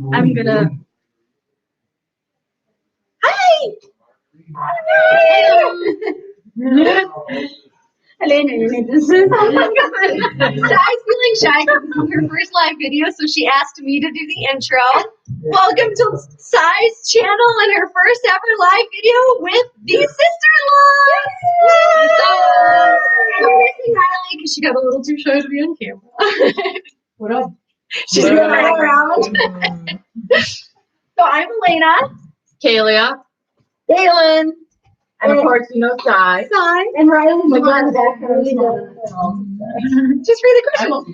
I'm gonna. Hi. Elena, this is. Oh my God. Shy's feeling shy because this is her first live video, so she asked me to do the intro. Welcome to Shy's channel and her first ever live video with the sister-in-laws. I'm missing Riley because she got a little too shy to be on camera. What up? She's running around. So I'm Elena. Kalia. Galen. And of course, you know, Shy. And Riley's the one that really just read the question.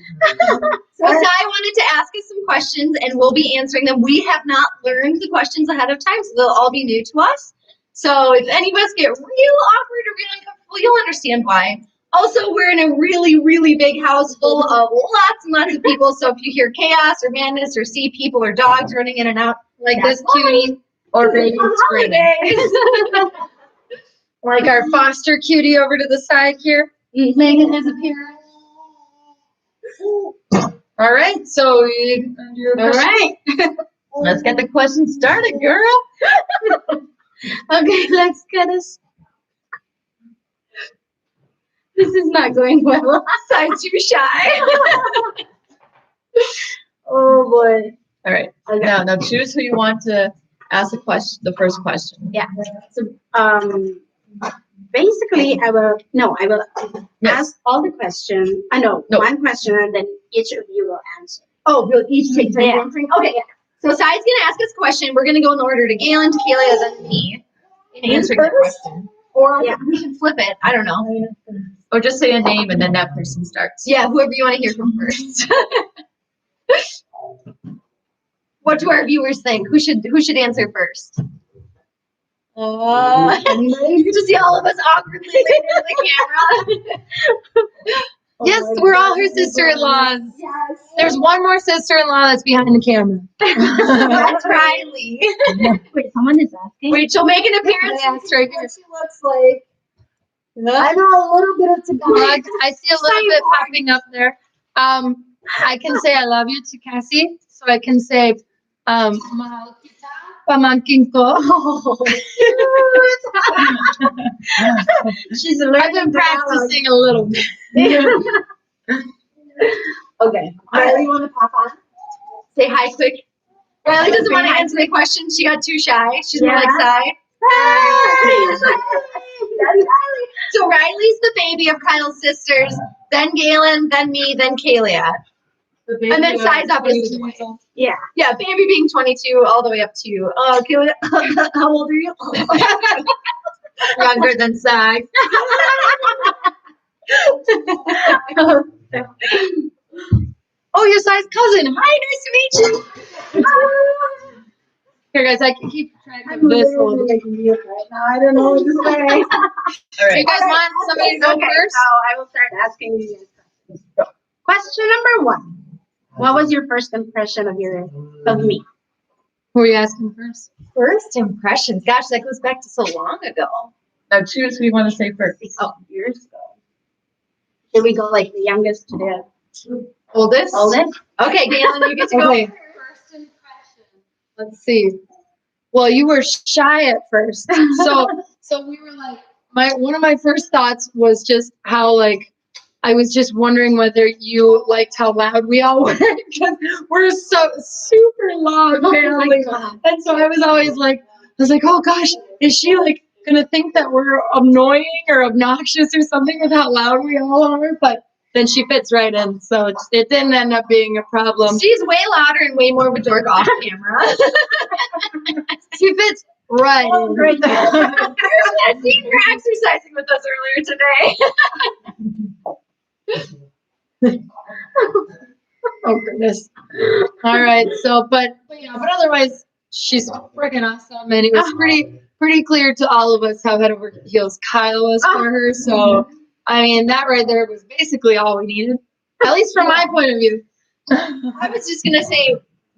So Shy wanted to ask us some questions, and we'll be answering them. We have not learned the questions ahead of time, so they'll all be new to us. So if any of us get real awkward or really uncomfortable, you'll understand why. Also, we're in a really, really big house full of lots and lots of people, so if you hear chaos or madness or see people or dogs running in and out, Like this cutie or baby screaming. Like our foster cutie over to the side here. Megan has appeared. All right, so All right. let's get the questions started, girl. Okay, let's get us. This is not going well. I'm too shy. Oh boy. All right. Okay. Now choose who you want to ask the question. The first question. Yeah. So basically I will Yes. ask all the questions. I know No. one question and then each of you will answer. Oh, we'll each take turns answering? Okay, yeah. So Sai's gonna ask us a question. We're gonna go in the order to Galen, to Kalia, then me in answering the question. Or we should flip it. I don't know. Or just say a name and then that person starts. Yeah, whoever you want to hear from first. What do our viewers think? Who should answer first? You can just see all of us awkwardly looking at the camera. Yes, we're all her sister-in-laws. Yes. There's one more sister-in-law that's behind the camera. That's Riley. Wait, someone is asking? Wait, she'll make an appearance. Right here. What she looks like. I know a little bit of Tagalog. I see a little bit popping up there. I can say I love you to Cassie. So I can say, mahal kita, pamangkin ko. She's I've been practicing a little bit. Okay. Riley, you want to pop on? Say hi quick. Riley doesn't want to answer the question. She got too shy. She's more like Sai. That's Riley. So Riley's the baby of Kyle's sisters, then Galen, then me, then Kalia. And then Sai's obviously. Yeah. Yeah, baby being 22 all the way up to Kalia. How old are you? Younger than Sai. Oh, you're Sai's cousin. Hi, nice to meet you. Here, guys, I can keep track of this a little bit. Right now, I don't know what to say. All right. You guys want somebody to go first? So I will start asking you guys questions. Question number 1. What was your first impression of me? Who are you asking first? First impressions? Gosh, that goes back to so long ago. Now choose who you want to say first. Oh, years ago. Here we go, like the youngest to the Oldest? oldest. Okay, Galen, you get to go. Okay. First impression. Let's see. Well, you were shy at first. So we were like, one of my first thoughts was just how I was just wondering whether you liked how loud we all were because we're so super loud family. And so I was always like, oh gosh, is she gonna think that we're annoying or obnoxious or something with how loud we all are? But then she fits right in, so it didn't end up being a problem. She's way louder and way more of a dork off camera. She fits right in. Great. I've seen her exercising with us earlier today. Oh goodness. All right. So, but otherwise, she's freaking awesome, and it was pretty clear to all of us how head over heels Kyle was for her. So, I mean, that right there was basically all we needed, at least from my point of view. I was just gonna say,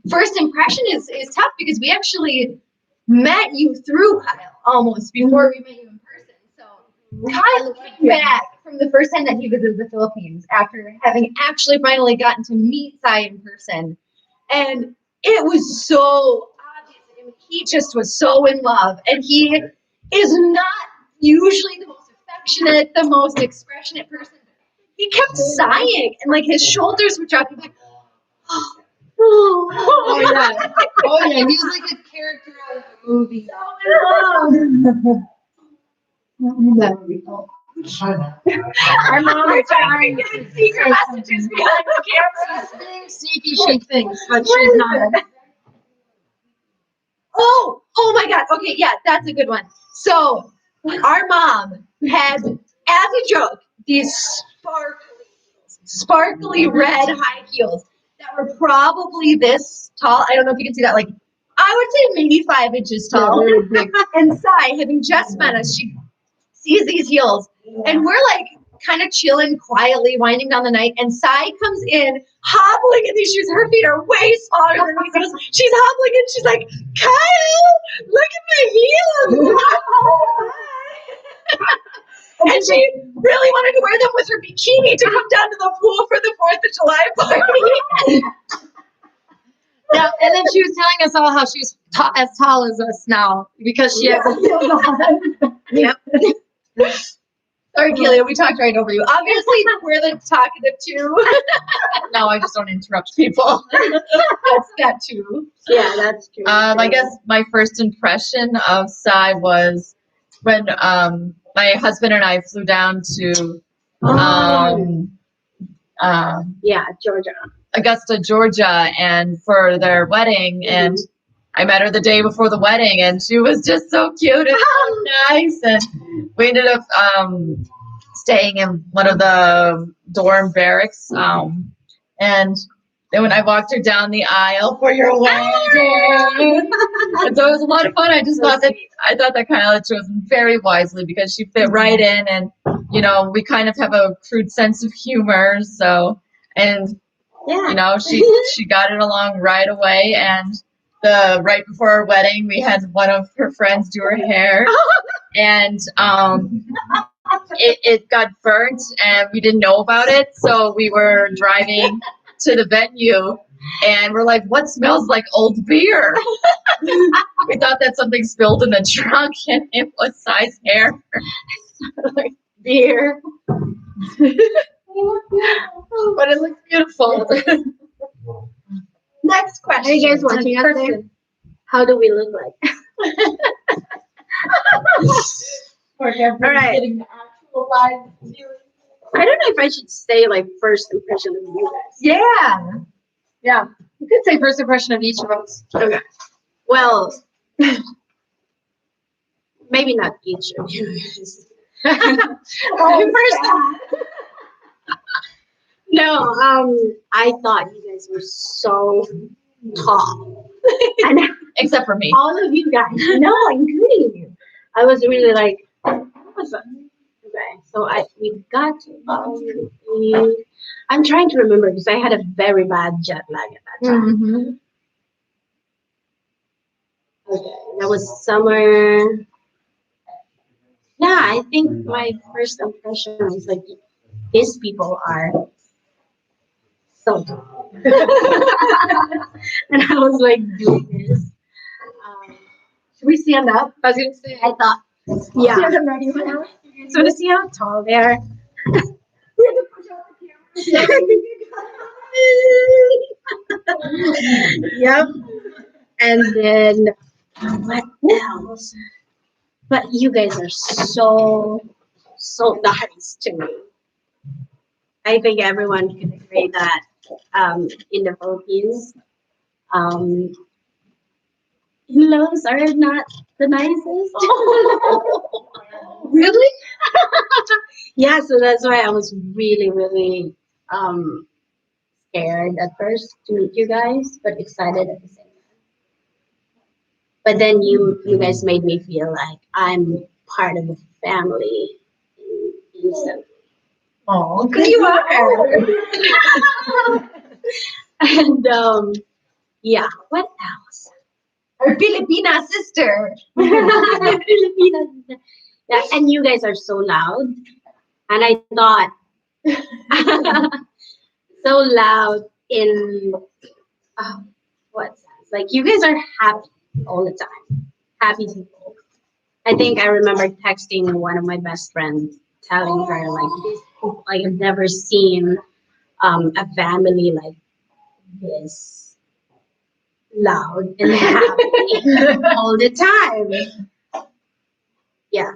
first impression is tough because we actually met you through Kyle almost before we met you in person. So Kyle came back from the first time that he visited the Philippines after having actually finally gotten to meet Sai in person. And it was so obvious. I mean, he just was so in love, and he is not usually the most affectionate, the most expressionate person. He kept sighing, and like his shoulders would drop. He'd be like, Oh yeah. Oh yeah. He was like a character out of a movie. Our mom is trying to get secret messages behind the camera. She's being sneaky, she thinks, but she's not. Oh my God. Okay, yeah, that's a good one. So our mom had, as a joke, these sparkly red high heels that were probably this tall. I don't know if you can see that. Like, I would say maybe 5 inches tall. And Sai, having just met us, she sees these heels, and we're like kind of chilling quietly, winding down the night. And Sai comes in hobbling in these shoes. Her feet are way smaller than these heels. She's hobbling in. She's like, Kyle, look at my heels. And she really wanted to wear them with her bikini to come down to the pool for the 4th of July party. Yeah, and then she was telling us all how she's as tall as us now because she has a heel on. Yep. Sorry, Kelia, we talked right over you. Obviously, we're the talkative two. No, I just don't interrupt people. That's that too. Yeah, that's true. I guess my first impression of Sai was when my husband and I flew down to Yeah, Georgia. Augusta, Georgia, and for their wedding, and I met her the day before the wedding, and she was just so cute and so nice, and we ended up staying in one of the dorm barracks, and then when I walked her down the aisle for your wedding, and so it was a lot of fun. I just thought that Kyle had chosen very wisely because she fit right in, and you know, we kind of have a crude sense of humor, so, and Yeah. you know, she got it along right away, and right before our wedding, we had one of her friends do her hair, and it got burnt, and we didn't know about it, so we were driving to the venue, and we're like, what smells like old beer? We thought that something spilled in the trunk, and it was Sai's hair. Beer. But it looks beautiful. Next question. Are you guys watching out there? How do we look like? All right. I don't know if I should say like first impression of you guys. Yeah. Yeah, you could say first impression of each of us. Okay. Well, maybe not each of you guys. No, I thought you guys were so tall. And except for me. all of you guys, no, including you. I was really like, what's up? Okay, so we got I'm trying to remember because I had a very bad jet lag at that time. Mm-hmm. Okay, that was summer. Yeah, I think my first impression was like, these people are so tall. And I was like doing this. Should we stand up? I was gonna say, I thought, yeah. Stand up ready for that? So to see how tall they are. Yep. And then what else? But you guys are so nice to me. I think everyone can agree that in the Philippines, in-laws are not the nicest. Really? Yeah, so that's why I was really, really scared at first to meet you guys, but excited at the same time. But then you guys made me feel like I'm part of the family instantly. Oh, You are. And yeah, what else? Our Filipina sister. Yeah, and you guys are so loud. And I thought so loud in what's that? Like you guys are happy all the time. Happy people. I think I remember texting one of my best friends, telling her like this. Like I've never seen a family like this loud and happy all the time. Yeah,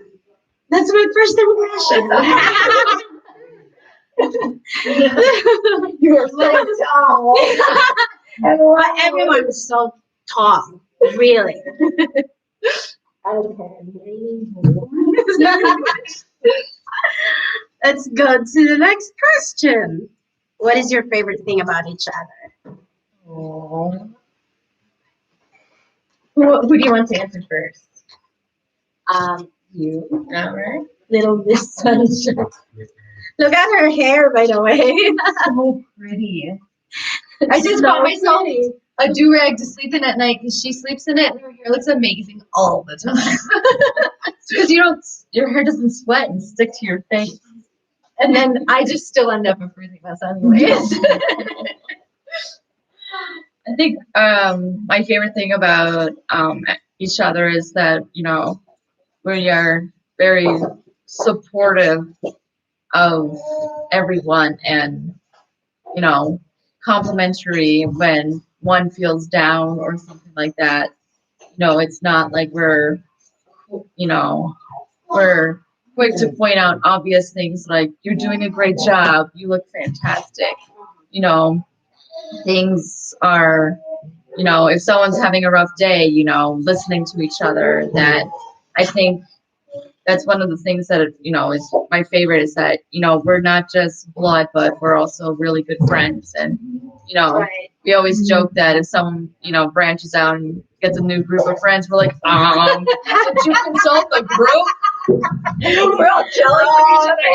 that's my first impression. You were so tall. Everyone was so tall, really. Let's go to the next question. What is your favorite thing about each other? Who do you want to answer first? You, All right. little Miss Sunshine. Look at her hair, by the way. So pretty. I just bought myself a do-rag to sleep in at night because she sleeps in it and her hair looks amazing all the time. Because your hair doesn't sweat and stick to your face. And then I just still end up a freezing mess anyways. I think my favorite thing about each other is that, we are very supportive of everyone and, complimentary when one feels down or something like that. It's not like we're quick to point out obvious things like you're doing a great job, you look fantastic. Things are, if someone's having a rough day, listening to each other. That I think that's one of the things that, is my favorite is that, we're not just blood, but we're also really good friends. And, Right. we always joke that if someone, branches out and gets a new group of friends, we're like, did you consult the group? We're all jealous of each other.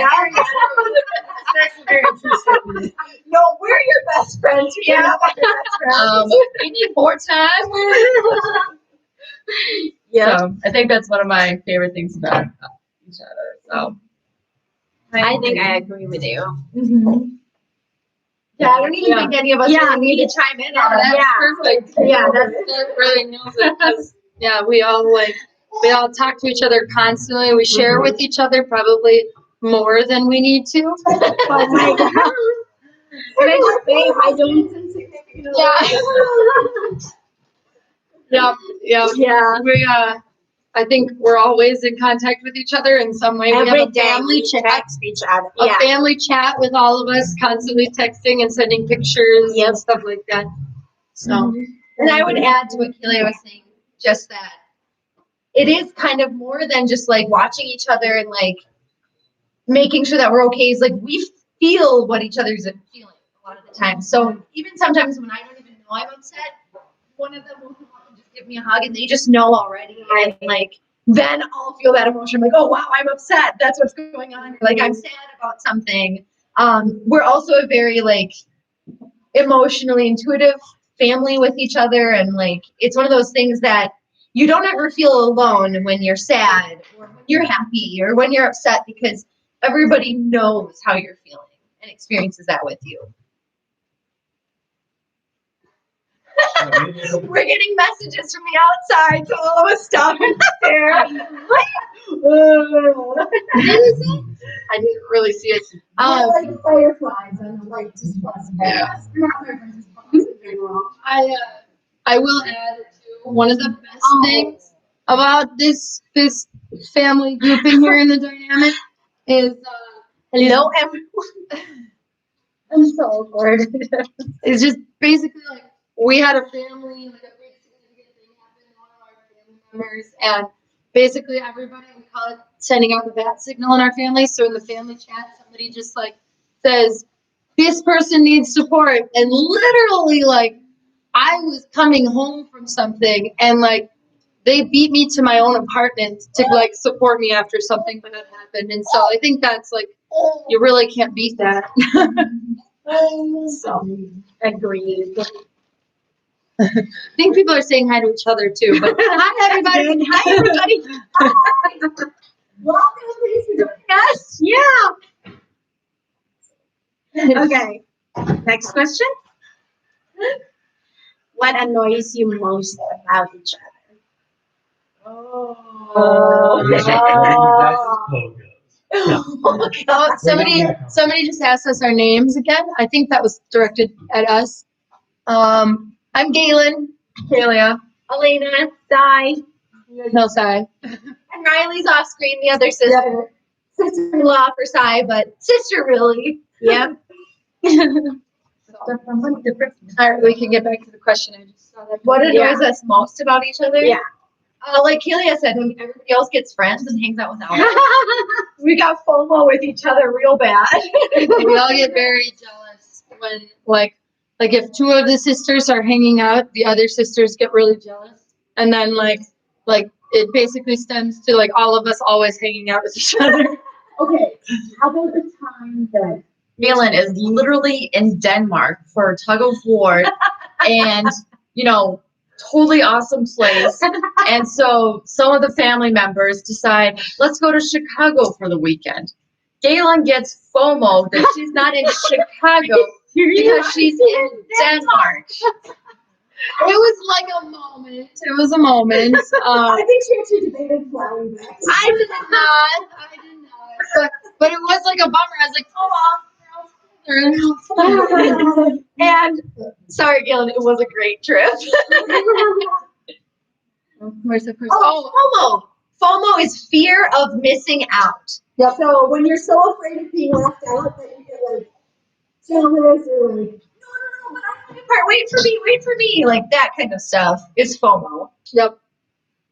No, we're your best friends. You're not my best friends. We need more time. Yeah. So I think that's one of my favorite things about each other. So I think I agree with you. Mm-hmm. Yeah, I don't even think any of us really need to chime in on that. Perfect. Yeah, that's That really nails it. 'Cause, yeah, we all talk to each other constantly. We share with each other probably more than we need to. oh my god. Can I just say I don't insignificant? Yeah. Yeah. We I think we're always in contact with each other in some way. We Every have a day family we chat. text each other. A Yeah. family chat with all of us, constantly texting and sending pictures Yep. and stuff like that. So And I would add to what Kelia was saying, just that it is kind of more than just like watching each other and like making sure that we're okay. Is like we feel what each other's feeling a lot of the time. So even sometimes when I don't even know I'm upset, one of them will come up and just give me a hug and they just know already. And like then I'll feel that emotion like, oh wow, I'm upset. That's what's going on. Or, like I'm sad about something. We're also a very like emotionally intuitive family with each other, and like it's one of those things that you don't ever feel alone when you're sad or when you're happy or when you're upset because everybody knows how you're feeling and experiences that with you. We're getting messages from the outside, so all of us stop and stare. I didn't really see it. Like fireflies on the light just plus. I will add too, one of the best things about this family grouping here in the dynamic is Hello, everyone. I'm so awkward. It's just basically like we had a family, like a big significant thing happened to one of our family members, and basically everybody, we call it sending out the bat signal in our family. So in the family chat, somebody just like says, this person needs support. And literally like I was coming home from something and like they beat me to my own apartment to like support me after something bad happened. And so I think that's like, you really can't beat that. So, agreed. I think people are saying hi to each other too. But hi everybody. Hi everybody. Hi. Welcome. Thanks for joining us. Yeah. Okay. Next question. what annoys you most about each other? Oh, somebody just asked us our names again. I think that was directed at us. I'm Galen. Kalia. Elena, Sai. You guys know Sai. and Riley's off screen, the other sister. Sister-in-law for Sai, but sister really. Yep. All right, we can get back to the question. I just saw that. What annoys us most about each other? Yeah. Like Kelia said, when everybody else gets friends and hangs out without us, we got FOMO with each other real bad. We all get very jealous when like if two of the sisters are hanging out, the other sisters get really jealous, and then like it basically stems to like all of us always hanging out with each other. Okay. How about the time that Galen is literally in Denmark for tug of war, and totally awesome place. And so some of the family members decide, let's go to Chicago for the weekend. Galen gets FOMO that she's not in Chicago because she's in Denmark. It was like a moment. It was a moment. I think she actually debated flying back. I did not. But it was like a bummer. I was like, oh, And sorry, Galen, it was a great trip. where's the person? FOMO. FOMO is fear of missing out. Yep. So when you're so afraid of being left out that you get like jealous or like, no, but I want to part. Wait for me. Like that kind of stuff is FOMO. Yep.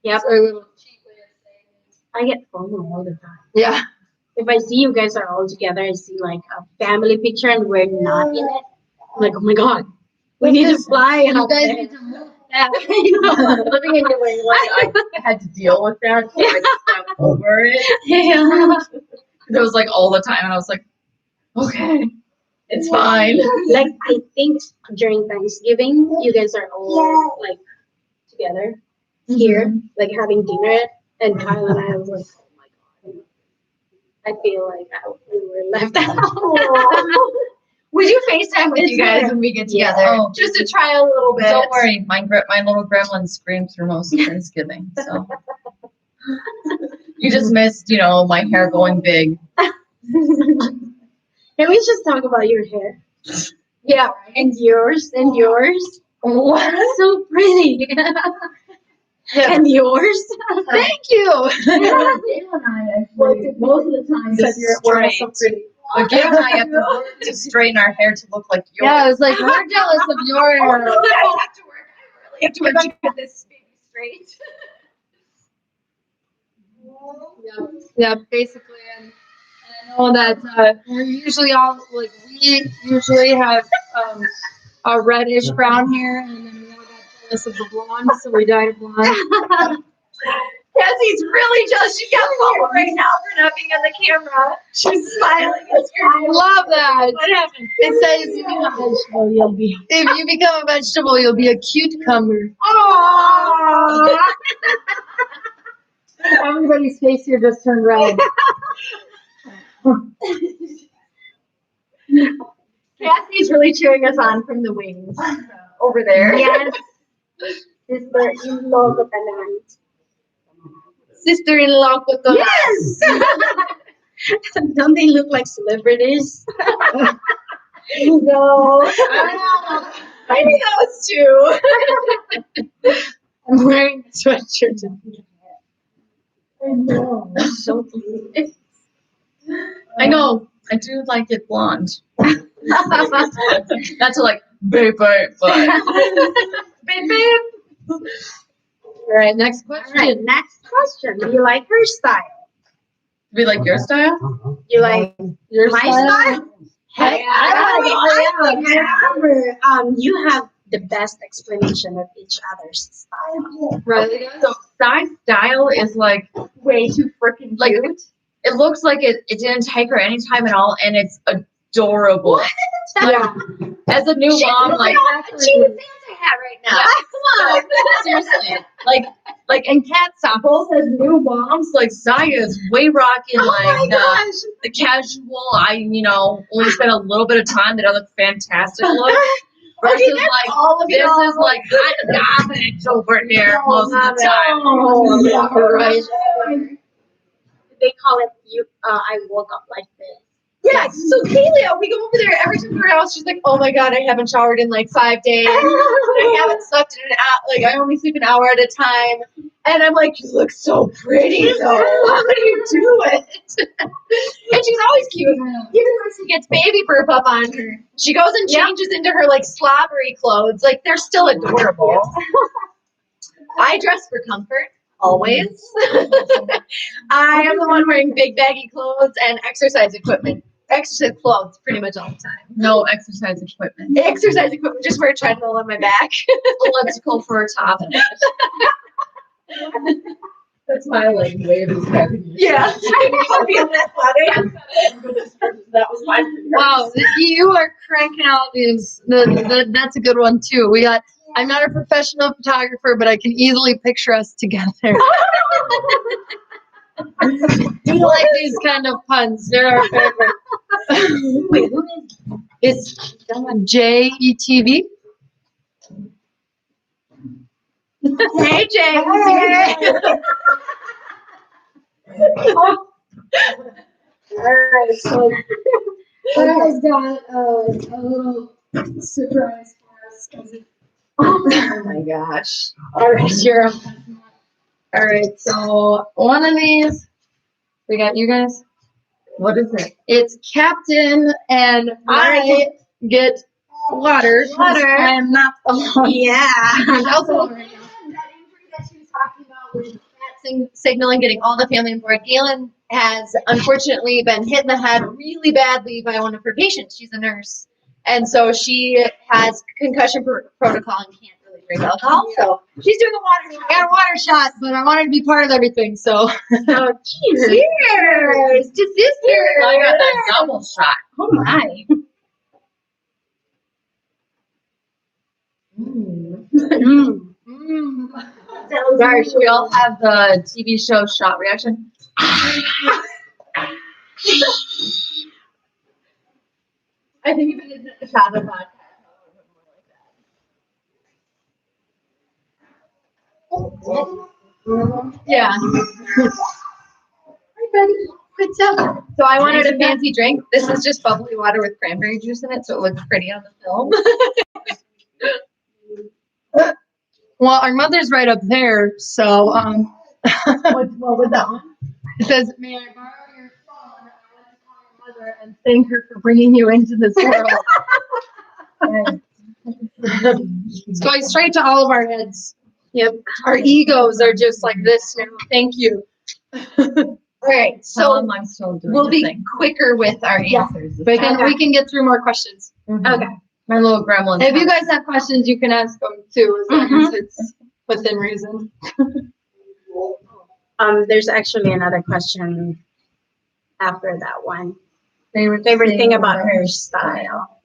Yep. Sorry, little cheap way of saying it. I get FOMO all the time. Yeah. If I see you guys are all together, I see like a family picture and we're not in it. I'm like, oh my god, we need to fly You out guys there. need to move that. Living in New England, I had to deal with that. So I just got over it. Yeah. It was like all the time, and I was like, okay, it's fine. Like I think during Thanksgiving, you guys are all like together here, like having dinner, and Kyle and I was like, oh my god, I feel like we were left out. Would you FaceTime with you guys weird. when we get Yeah. together? Oh. Just to try a little bit. Don't worry, my little gremlin screamed through most of Thanksgiving. So you just missed, my hair going big. Can we just talk about your hair? Yeah. And yours, and yours. What? So pretty. And yours. Thank you. Most of the time, Said your hair was so pretty. But Gail and I have to work to straighten our hair to look like yours. Yeah, I was like, we're jealous of your I hair. have to work. I really have to work to get this baby straight. Yeah, basically, and I know that we're usually all like we usually have a reddish brown hair, and then we all got jealous of the blonde, so we dyed it blonde. Cassie's really jealous. She's got FOMO right now for not being on the camera. She's smiling. I love that. What happened? It says if you become a vegetable, you'll be a cucumber. Aww. Everybody's face here just turned red. Cassie's really cheering us on from the wings over there. Yes. Sister-in-law ko talaga. Sister-in-law ko to. Yes. Don't they look like celebrities? No. Maybe those two. I'm wearing a sweatshirt. I know. So cute. I know. I do like it blonde. Not to like babe, but Babe, babe. All right, next All question. right, next question. Do you like her style? we like your style. You like Your my style? style? I However, you have the best explanation of each other's style. Right. So Sai's style is like way too freaking like cute. it looks like it didn't take her any time at all, and it's adorable. Yeah. As a new mom, like She has Santa hat right now. Yeah. Come on. seriously, like and Cat Samples as new moms, like Saya is way rocking Oh my like gosh. the casual. I only spent a little bit of time that I look fantastic look. Versus Okay, that's like all of this y'all. is like kind of garbage over here No, most of not the at time. all. Yeah, right. They call it you. I woke up like this. Yeah, so Kalia, we go over there every time we're out. She's like, "Oh my god, I haven't showered in like 5 days. I haven't slept in an hour. Like I only sleep an hour at a time." And I'm like, "You look so pretty, though. How do you do it?" And she's always cute. Even when she gets baby burp up on her, she goes and changes into her like slobbery clothes. Like they're still adorable. I dress for comfort. Always. I am the one wearing big baggy clothes and exercise equipment. Exercise clothes pretty much all the time. No exercise equipment. Exercise equipment, just wear a treadmill on my back. Elliptical for a top. That's my like way of describing it. Yeah. That was mine. Wow, you are cranking out these. That's a good one too. We got. I'm not a professional photographer, but I can easily picture us together. You like these kind of puns? They're our favorite. Wait, who is It's JETV. Hey, James. Alright, so Sarah's got a little surprise for us. Oh my gosh. Alright, you're up. Alright, so one of these, we got you guys. What is it? It's Captain and I get water. 'cause Water. I am not alone. Yeah. I'm out alone right now. That injury that she was talking about with that signal and getting all the family on board. Galen has unfortunately been hit in the head really badly by one of her patients. She's a nurse. And so she has concussion protocol and can't really drink alcohol. So she's doing a water I got a water shot, but I wanted to be part of everything, so. So cheers. Cheers to sisters. I got that double shot. Oh my. Sorry, should we all have the TV show shot reaction? I think if it isn't a shot of vodka. Yeah. Hi, buddy. What's up? So I wanted a fancy drink. This is just bubbly water with cranberry juice in it, so it looks pretty on the film. Well, our mother's right up there, so, What was that one? it says, may I borrow your phone? I want to call your mother and thank her for bringing you into this world. It's going straight to all of our heads. Yep. Our egos are just like this now. Thank you. All right. So So am I still doing we'll the be thing? quicker with our answers. We can get through more questions. Okay. My little gremlin. If you guys have questions, you can ask them too, as long as it's within reason. There's actually another question after that one. Favorite thing about her style.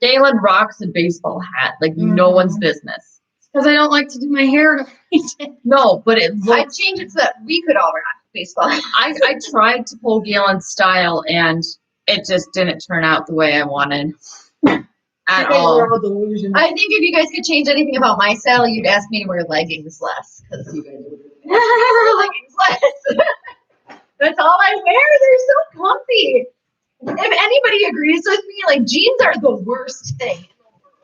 Galen rocks a baseball hat like no one's business. Because I don't like to do my hair. No, but it I'd looks. change it so that we could all rock baseball. I tried to pull Galen's style and it just didn't turn out the way I wanted at all. delusion. I think if you guys could change anything about my style, you'd ask me to wear leggings less. Because you guys would wear leggings less. That's all I wear. They're so comfy. If anybody agrees with me, like jeans are the worst thing.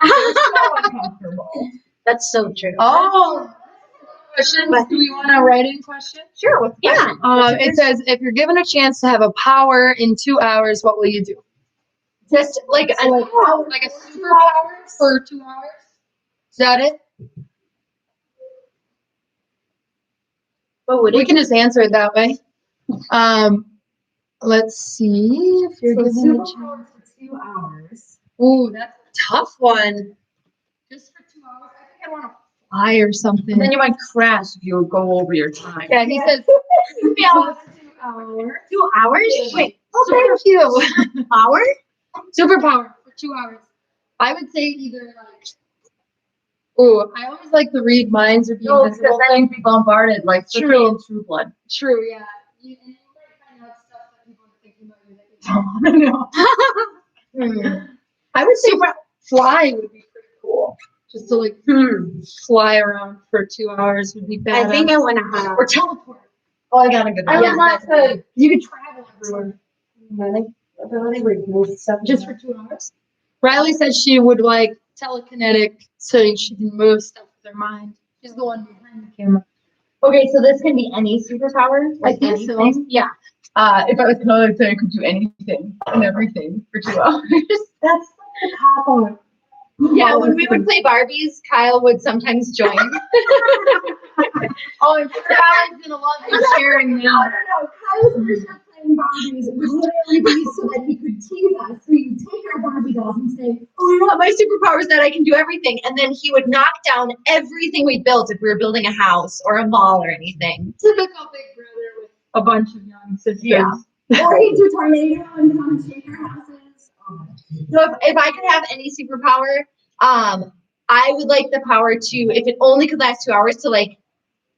They're so uncomfortable. That's so true. Oh, questions? Do we want a write-in question? Sure. Yeah. It says, if you're given a chance to have a power in 2 hours, what will you do? Just like a Like a superpower for 2 hours? Is that it? What would We it can just answer it that way. Let's see if you're given a chance. for 2 hours. Ooh, that's a tough one. Just for 2 hours? I think I want to fly or something. And then you might crash if you go over your time. Yeah, he says, Yeah. 2 hours. 2 hours? Wait, Oh, thank you. hour? Superpower for 2 hours. I would say either like, ooh, I always like the read minds or be No, because invisible then thing. you'd be bombarded like True. in True Blood. True, yeah. And you might find out stuff that people are thinking about you that you don't want to know. I would say fly would be pretty cool. Just to like fly around for 2 hours would be bad. I think I want to have. Or teleport. Oh, I got a good I one. would love to. You could travel everywhere. Ability to remove stuff Just for 2 hours. Riley said she would like telekinetic so she can move stuff with her mind. She's the one behind the camera. Okay, so this can be any superpower. I think so. anything? Yeah. If I was Connor, I could do anything and everything for 2 hours. That's the cop on. Yeah, when we would play Barbies, Kyle would sometimes join. Oh, I'm sure Riley's gonna love you sharing No, now. Kyle's version of playing Barbies would literally be so that he could tease us. So you'd take our Barbie dolls and say, "Oh, you know what? My superpower is that I can do everything." And then he would knock down everything we built if we were building a house or a mall or anything. Typical big brother with a bunch of young sisters. Yeah. Or he'd do tornado and come and shake our houses. So if I could have any superpower, I would like the power to, if it only could last 2 hours, to like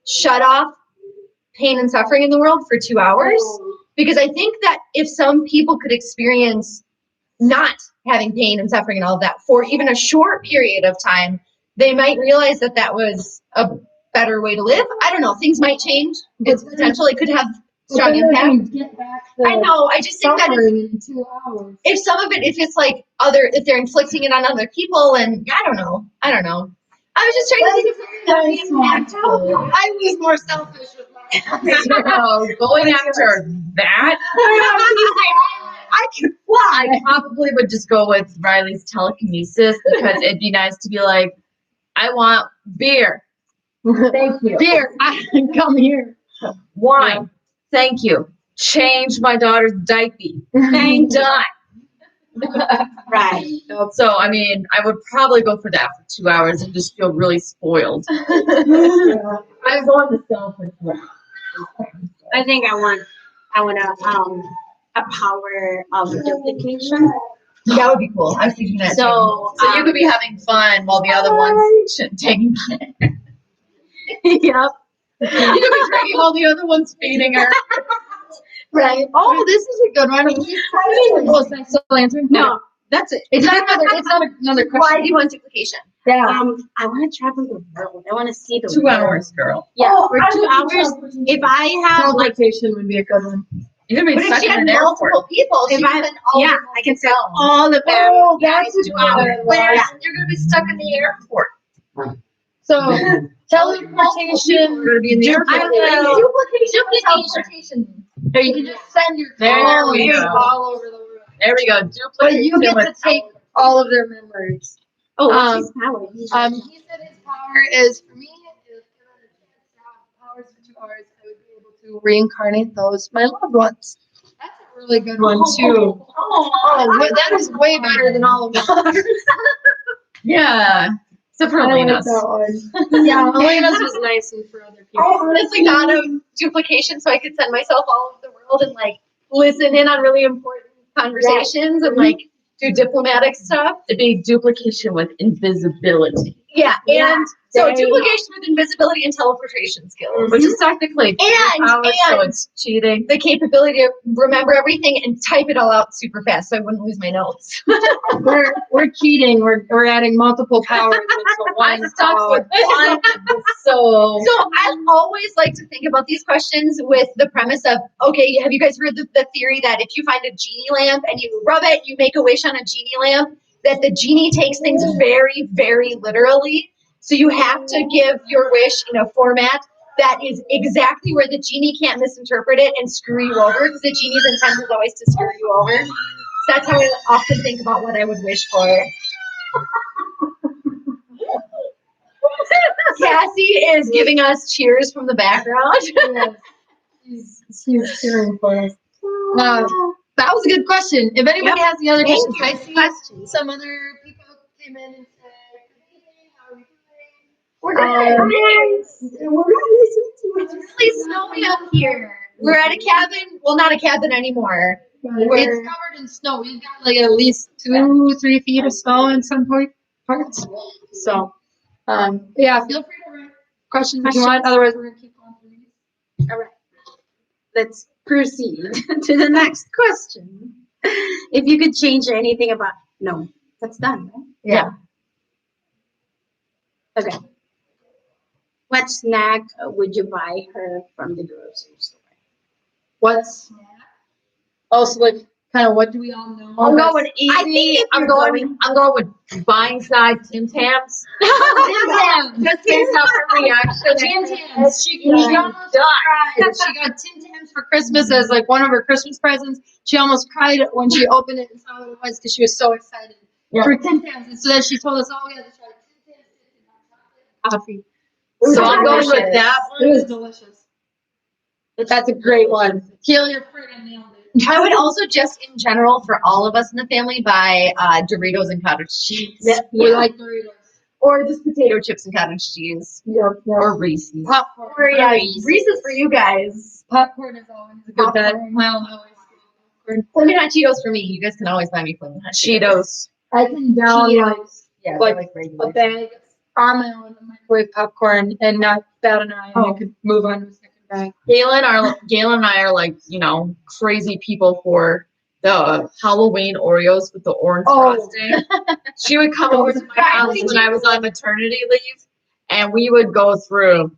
shut off pain and suffering in the world for 2 hours. Because I think that if some people could experience not having pain and suffering and all of that for even a short period of time, they might realize that that was a better way to live. I don't know. Things might change. It's potential. It could have strong impact. Get back I know. I just think that in 2 hours. if some of it, if it's like if they're inflicting it on other people, and I don't know. I was just trying to think of something that would be impactful. I was more selfish with mine. Going after that, I could fly. I probably would just go with Riley's telekinesis because it'd be nice to be like, I want beer. Thank you. Beer, come here. Wine. Thank you. Change my daughter's diaper. Thank done. Right. So, I mean, I would probably go for that for 2 hours and just feel really spoiled. I'm going the selfish route. I think I want a power of duplication. That would be cool. I was thinking that. So So you could be having fun while the other one's taking care. yep. You could be drinking while the other one's feeding her. Right. Oh, this is a good one. Oh, is that still answering? No, That's it. It's not another question. Why do you want duplication? Yeah. I want to travel the world. I want to see the 2 world. hours, girl. Yeah, Oh, for I 2 would hours. do If I have like, Teleportation would be a good one. You're gonna But be if stuck she in had an airport. multiple people, If she I- could all yeah, I can send all of them. Oh, that's a 2 good hours. one. Yeah, you're gonna be stuck in the airport. So, teleportation. Duplication. Or you can just send your There call we go. all over the world. There we go. But you Duplication get to with take all of their memories. Oh, Um, what's his power? He said his power is, for me, if given a chance to have powers for 2 hours, I would be able to reincarnate my loved ones. That's a really good one, too. Oh, that is way better than all of them. Yeah. Except for Elena's. Yeah, Elena's was nice and for other I people. honestly thought of duplication so I could send myself all over the world and like listen in on really important conversations and like do diplomatic stuff. It'd be duplication with invisibility. Yeah, Yeah, and so there you duplication with invisibility and teleportation skills. Which is technically 2 hours, so and it's cheating. the capability to remember everything and type it all out super fast so I wouldn't lose my notes. We're cheating. We're adding multiple powers into one Stuck power. with one. So So I always like to think about these questions with the premise of, okay, have you guys heard the theory that if you find a genie lamp and you rub it, you make a wish on a genie lamp, that the genie takes things very, very literally. So you have to give your wish in a format that is exactly where the genie can't misinterpret it and screw you over, because the genie's intent is always to screw you over. So that's how I often think about what I would wish for. Cassie is giving us cheers from the background. She's cheering for us. That was a good question. If anybody has the other questions, I see some other people came in and said, "Good evening, how are we doing?" We're It's really snowy up here. We're at a cabin. Well, not a cabin anymore. It's covered in snow. We've got like at least 2-3 feet of snow in some parts. So, yeah, feel free to write questions if you want. Otherwise, we're gonna keep going through these. All right. Let's proceed to the next question. If you could change anything about, no, that's done, right? Yeah. Okay. What snack would you buy her from the grocery store? What's also like kind of what do we all know? I'm going easy. I think if I'm you're going with buying side Tim Tams. Just based off her reaction. Tim Tams. She almost cried. She got Tim Tams for Christmas as like one of her Christmas presents. She almost cried when she opened it and saw what it was because she was so excited for Tim Tams. And so then she told us, "Oh, we had to try Tim Tams coffee." So I'm going with that It one. was delicious. That's a great one. Keely, you're friggin' nailed it. I would also just in general for all of us in the family buy Doritos and cottage cheese. We like Doritos. Or just potato chips and cottage cheese. Or Reese's. Popcorn. Or yeah, Reese's for you guys. Popcorn is always a good bet. Popcorn. Well, always good. Flamin' Hot Cheetos for me. You guys can always buy me Flamin' Hot Cheetos. I can down like Yeah, Like, like a regular. bag on my own microwave popcorn and not bat an eye, and I could move on to a second bag. Galen and I are like, crazy people for the Halloween Oreos with the orange frosting. She would come over to my house when I was on maternity leave, and we would go through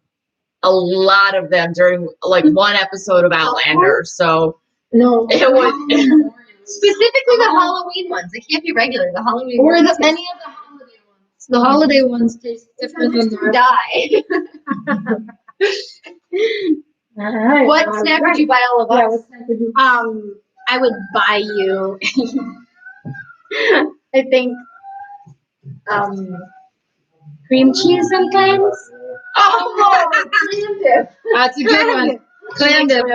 a lot of them during like one episode of Outlander. So No, it would. Specifically the Halloween ones. They can't be regular. The Halloween or ones. any of the holiday ones. The holiday ones taste different than the rest. Die. All right. What snack would you buy all of Yeah, us? what snack would you? I would buy you. I think cream cheese sometimes. Oh, That's a good one. Clam dip.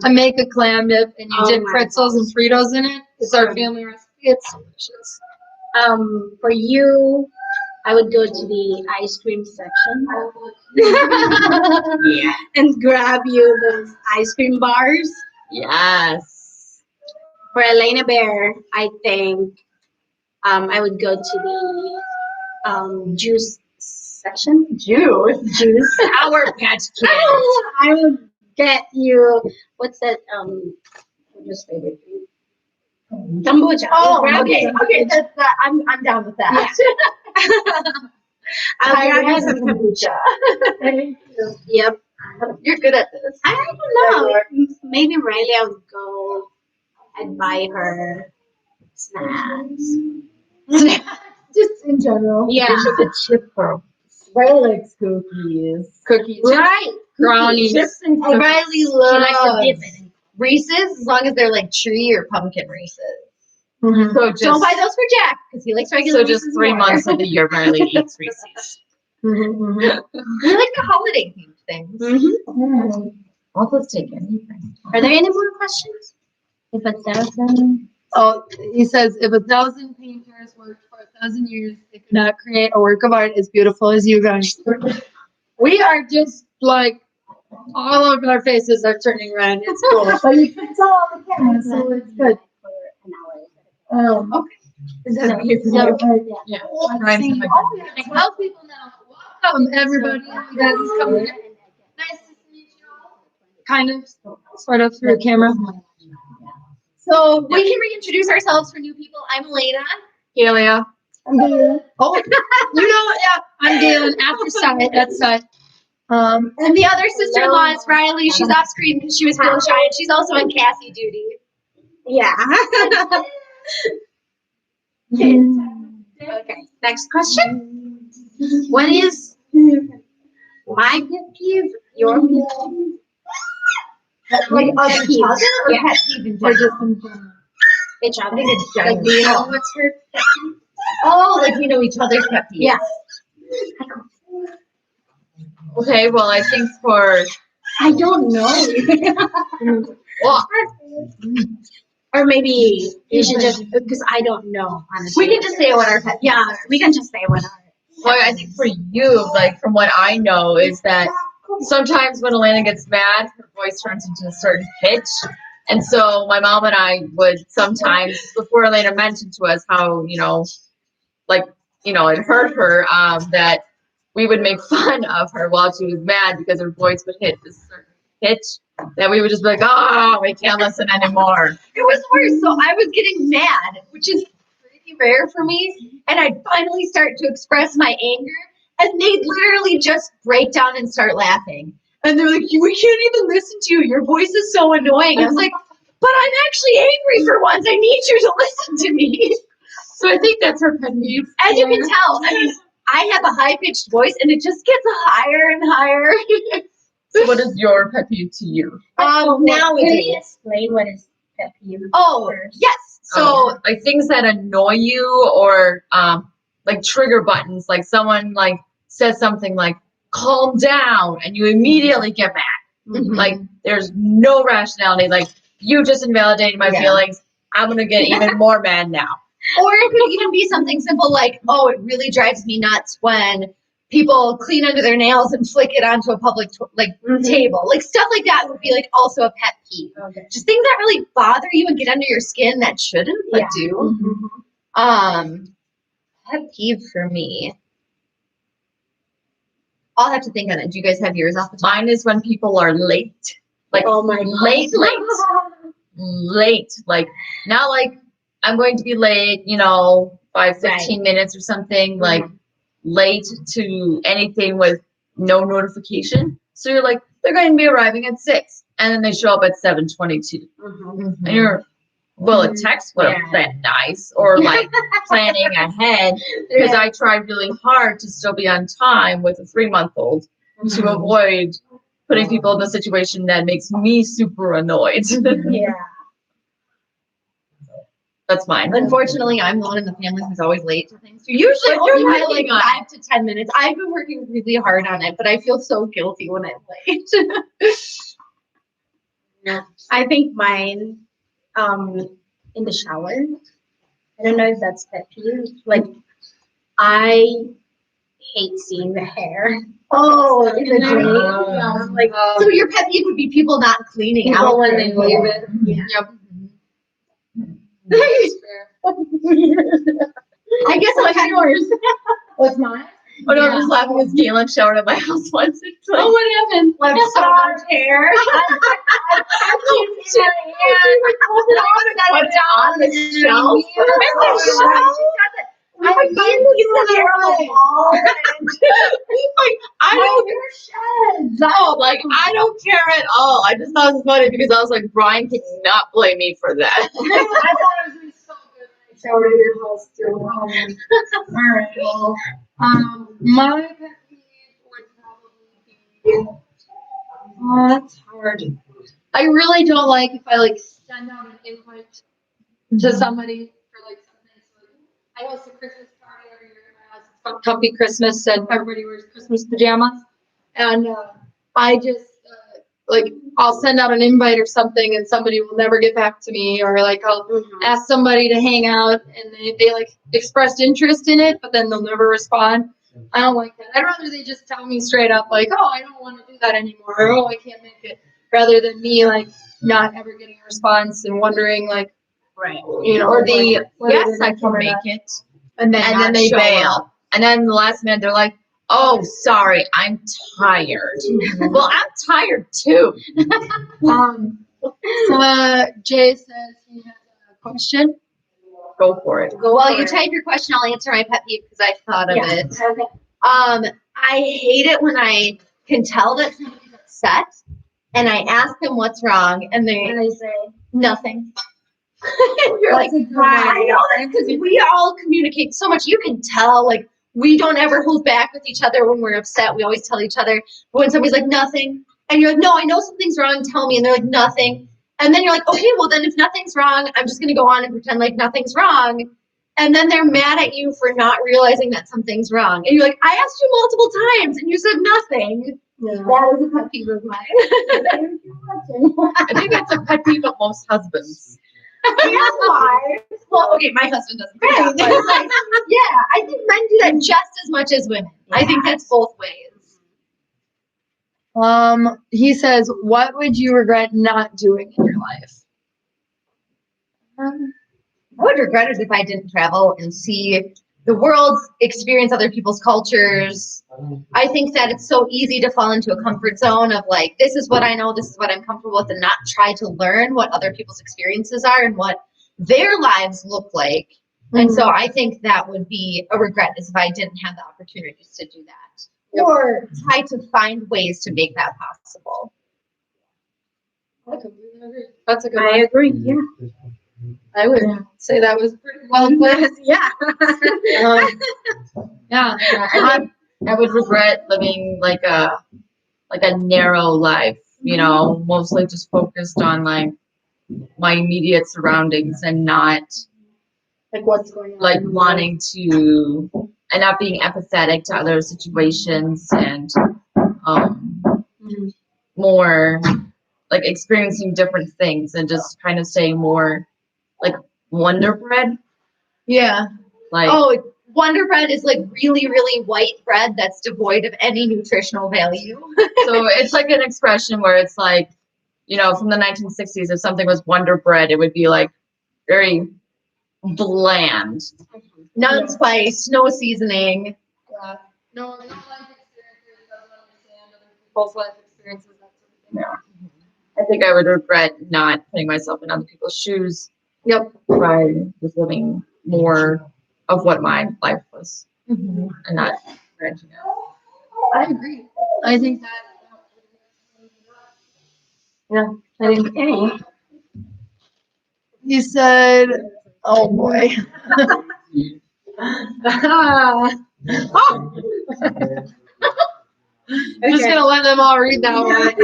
I make a clam dip and you Oh dip my pretzels and Fritos in it. It's our family recipe. It's delicious. For you, I would go to the ice cream section. Yeah. And grab you those ice cream bars. Yes. For Elena Bear, I think I would go to the juice section. Juice. Juice. Sour Patch Kids. I would get you. What's that? Just favorite thing. Kombucha. Oh, Grab okay. you- Okay, that's that. I'm down with that. I'll grab you I some kombucha. Yep. You're good at this. I don't know. Maybe Riley, I would go. I'd buy her snacks. Just in general. Yeah. She's a chip girl. Riley likes cookies. Cookies. Right. Brownies. Chips and Riley Riley likes to loves dip it. Reese's, as long as they're like tree or pumpkin Reese's. Mhm. So just, Don't buy those for Jack because he likes regular so just Reese's 3 more. months of the year, Riley eats Reese's. Mhm, mhm. We like the holiday themed things. Mm-hmm. I'll just take anything. Are there any more questions? If it's thousand. Oh, he says if 1,000 painters worked for 1,000 years, they could not create a work of art as beautiful as you guys. We are just like all of our faces are turning red. It's cool, but you can tell on the camera, so it's good. Okay. Is that okay for you? Yeah. Let's Ryan's see. in my Oh, yeah. Tell people now. Welcome, everybody. You guys is coming in. Nice to meet you all. Kind of, sort of through the camera. So we can reintroduce ourselves for new people. I'm Elena. Helia. I'm Galen. Oh, you know, yeah, I'm Galen. After Side, that's Side. And the other sister-in-law is Riley. She's off screen because she was feeling shy, and she's also on Cassie duty. Yeah. Okay. Next question. What is my pet peeve? Your pet peeve? Like of each other or Yeah. pet peeve in Or general? just in general. Each I other. think it's Like, general. do you know what's her pet peeve? Oh, like you know each other's pet peeve. Yeah. Okay, well, I think for I don't know. well, Or maybe you should just, because I don't know, honestly. We can just say what our pet peeves Yeah, are. we can just say what our. well, I think for you, like from what I know, is that sometimes when Elena gets mad, her voice turns into a certain pitch. And so my mom and I would sometimes, before Elena mentioned to us how, it hurt her, that we would make fun of her while she was mad because her voice would hit this certain pitch that we would just be like, oh, we can't listen anymore. It was worse. So I was getting mad, which is pretty rare for me, and I'd finally start to express my anger, And they literally just break down and start laughing. And they're like, we can't even listen to you. Your voice is so annoying. I was like, but I'm actually angry for once. I need you to listen to me. So I think that's her pet peeve. As you can tell, I mean, I have a high-pitched voice, and it just gets higher and higher. So what is your pet peeve to you? Can you Nowadays. explain what is pet peeve? Oh, first? yes. So, Like things that annoy you, or like trigger buttons, like someone like says something like calm down and you immediately get mad. mhm. Like there's no rationality. Like you just invalidated my Yeah. feelings. I'm gonna get even more mad now. Or it could even be something simple like, oh, it really drives me nuts when people clean under their nails and flick it onto a public table. Like stuff like that would be like also a pet peeve. Okay. Just things that really bother you and get under your skin that shouldn't, but Yeah. do. Pet peeve for me. I'll have to think on it. Do you guys have yours off the top? Mine is when people are late. Like Oh my late. Like not like I'm going to be late, 15 minutes or something, like late to anything with no notification. So you're like, they're going to be arriving at 6, and then they show up at 7:22. Mhm. And you're, well, a text would have Yeah. been nice, or like planning ahead, because I tried really hard to still be on time with a 3-month-old to avoid putting people in a situation that makes me super annoyed. Yeah. That's mine. Unfortunately, I'm the one in the family who's always late to things. So usually But only you're by like working on 5 to 10 minutes. I've been working really hard on it, but I feel so guilty when I'm late. I think mine, in the shower. I don't know if that's pet peeve. Like, I hate seeing the hair. Oh, in the drain. drain. Yeah, like, So your pet peeve would be people not cleaning people out when they leave it. Yep. I guess I'll have yours. What's mine? Oh no, I'm just laughing because Galen showered at my house once. It's like, what happened? Left so much hair. Put it on the shelf. I don't care at all. I just thought it was funny because I was like, Brian cannot blame me for that. I thought it was so good. I showered at your house too. Alright, well, my pet peeve would probably be, oh, that's hard. I really don't like if I like send out an invite to somebody for like something. So I host a Christmas party every year at my house. It's called Comfy Christmas, and everybody wears Christmas pajamas. And I just like I'll send out an invite or something, and somebody will never get back to me, or like I'll ask somebody to hang out, and they like expressed interest in it, but then they'll never respond. I don't like that. I'd rather they just tell me straight up, like, oh, I don't want to do that anymore, or oh, I can't make it, rather than me like not ever getting a response and wondering like, Right. Or the, like, whether yes, they're I gonna can come or make not. it. And And then they bail. And then the last minute they're like, oh, sorry, I'm tired. Well, I'm tired too. Jay says he has a question. Go for it. Well, you type your question, I'll answer my pet peeve because I thought of it. Okay. I hate it when I can tell that somebody's upset and I ask them what's wrong and And I say, nothing. You're like, That's a good I one. know that because we all communicate so much. You can tell, like, we don't ever hold back with each other when we're upset. We always tell each other. But when somebody's like, nothing, and you're like, no, I know something's wrong, tell me. And they're like, nothing. And then you're like, okay, well, then if nothing's wrong, I'm just going to go on and pretend like nothing's wrong. And then they're mad at you for not realizing that something's wrong. And you're like, I asked you multiple times and you said nothing. That is a pet peeve of mine. I think that's a pet peeve of most husbands. Well, okay, my husband doesn't do that, but it's like, yeah, I think men do that just as much as women. I think that's both ways. He says, what would you regret not doing in your life? I would regret it if I didn't travel and see the world, experience other people's cultures. I think that it's so easy to fall into a comfort zone of like, this is what I know, this is what I'm comfortable with, and not try to learn what other people's experiences are and what their lives look like. And so I think that would be a regret is if I didn't have the opportunities to do that. or try to find ways to make that possible. I completely agree. That's a good I one. agree. Yeah. I would say that was pretty well put. Yeah. Yeah. I would regret living like a narrow life, you know, mostly just focused on like my immediate surroundings and not Like what's going on? like wanting to and not being empathetic to other situations and more like experiencing different things and just kind of staying more like Wonder Bread. Yeah. Like Oh, Wonder Bread is like really, really white bread that's devoid of any nutritional value. so it's like an expression where it's like, you know, from the 1960s, if something was Wonder Bread, it would be like very bland. Non-spiced, no seasoning. Yeah. No life experiences doesn't understand other people's life experiences. That sort of thing. Yeah. I think I would regret not putting myself in other people's shoes. Yep. If I was living more of what my life was and not branching out. I agree. I think that. Yeah. I think Okay. you said, oh boy. I'm just gonna let them all read that one.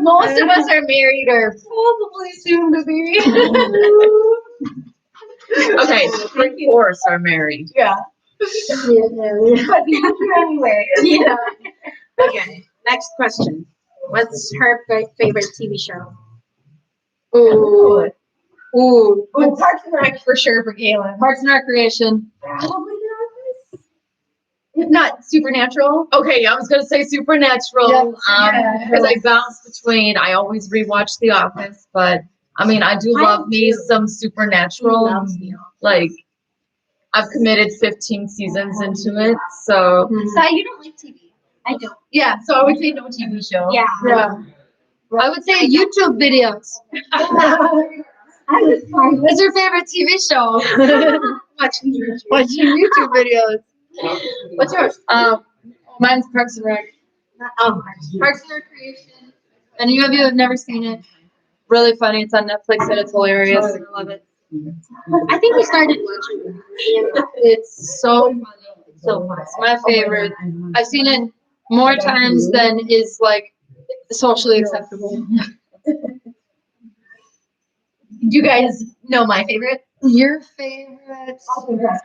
Most of us are married or probably soon to be. Okay, 3/4 are married. Yeah. Anyway. Yeah. Okay. Next question. What's her favorite TV show? Ooh. Ooh. Oh, Parks and Rec for sure for Galen. Parks and Recreation. Probably The Office. If not Supernatural. Okay, I was gonna say Supernatural. Yep. Because I bounce between. I always rewatch The Office, but I mean, I do I love me do. some Supernatural. Loves The Office. Like, I've committed 15 seasons into it, so Sai, you don't like TV. I don't. Yeah, so I would say no TV show. Yeah. Yeah. I would say YouTube videos. I was fine. What's your favorite TV show? Watching YouTube. Watching YouTube videos. What's yours? Mine's Parks and Rec. Oh, Parks and Recreation. Any of you have never seen it? Really funny. It's on Netflix and it's hilarious. I love it. I think we started watching. It's so funny. So funny. It's my favorite. I've seen it more times than is like socially acceptable. You guys know my favorite? Your favorite?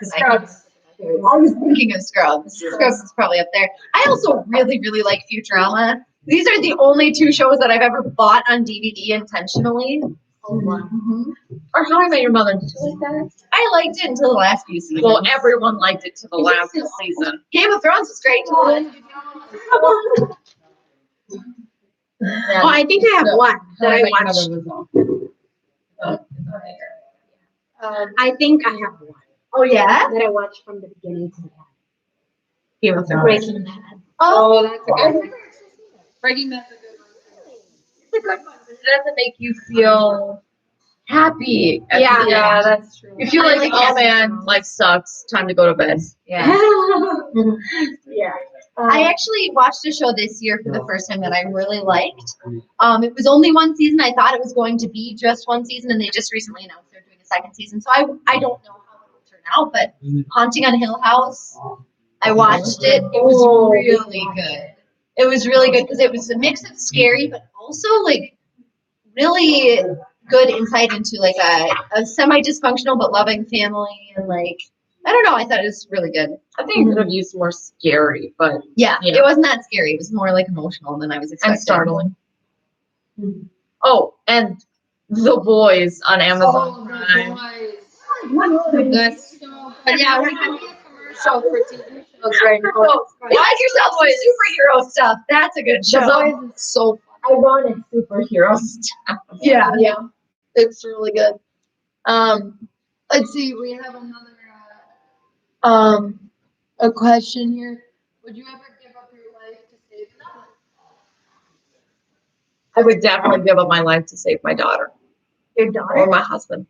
Scrubs. I was thinking of Scrubs. Scrubs is probably up there. I also really, really like Futurama. These are the only two shows that I've ever bought on DVD intentionally. Mhm. or How I Met Your Mother. Did you like that? I liked it until the last few seasons. Well, everyone liked it to the last season. Game of Thrones was great too. Yeah. Oh, I think I have one that I How Met Your watched. Mother was all- I think I have one Oh yeah? that I watched from the beginning to the end. Game of Thrones. Breaking Bad. Oh, that's a good one. Breaking Bad's a good one. It's a good one, but it doesn't make you feel happy. at the Yeah. end. Yeah, that's true. You feel I like, like oh that. man, life sucks. Time to go to bed. Yeah. Yeah. I actually watched a show this year for the first time that I really liked. It was only one season. I thought it was going to be just one season, and they just recently announced they're doing a second season. So I don't know how it will turn out, but Haunting on Hill House, I watched it. It was really good. It was really good because it was a mix of scary, but also like really good insight into like a semi-dysfunctional but loving family, and like I don't know. I thought it was really good. I think it could have used more scary, but Yeah, Yeah. it wasn't that scary. It was more like emotional than I was expecting. and startling. Oh, and The Boys on Amazon Prime. That's so. But yeah, we can be a commercial for TV shows right now. Watch yourself some superhero stuff. That's a good The show. Boys is so. I wanted superhero stuff. Yeah, it's really good. Let's see. We have another. A question here. Would you ever give up your life to save another? I would definitely give up my life to save my daughter Your or daughter. my husband.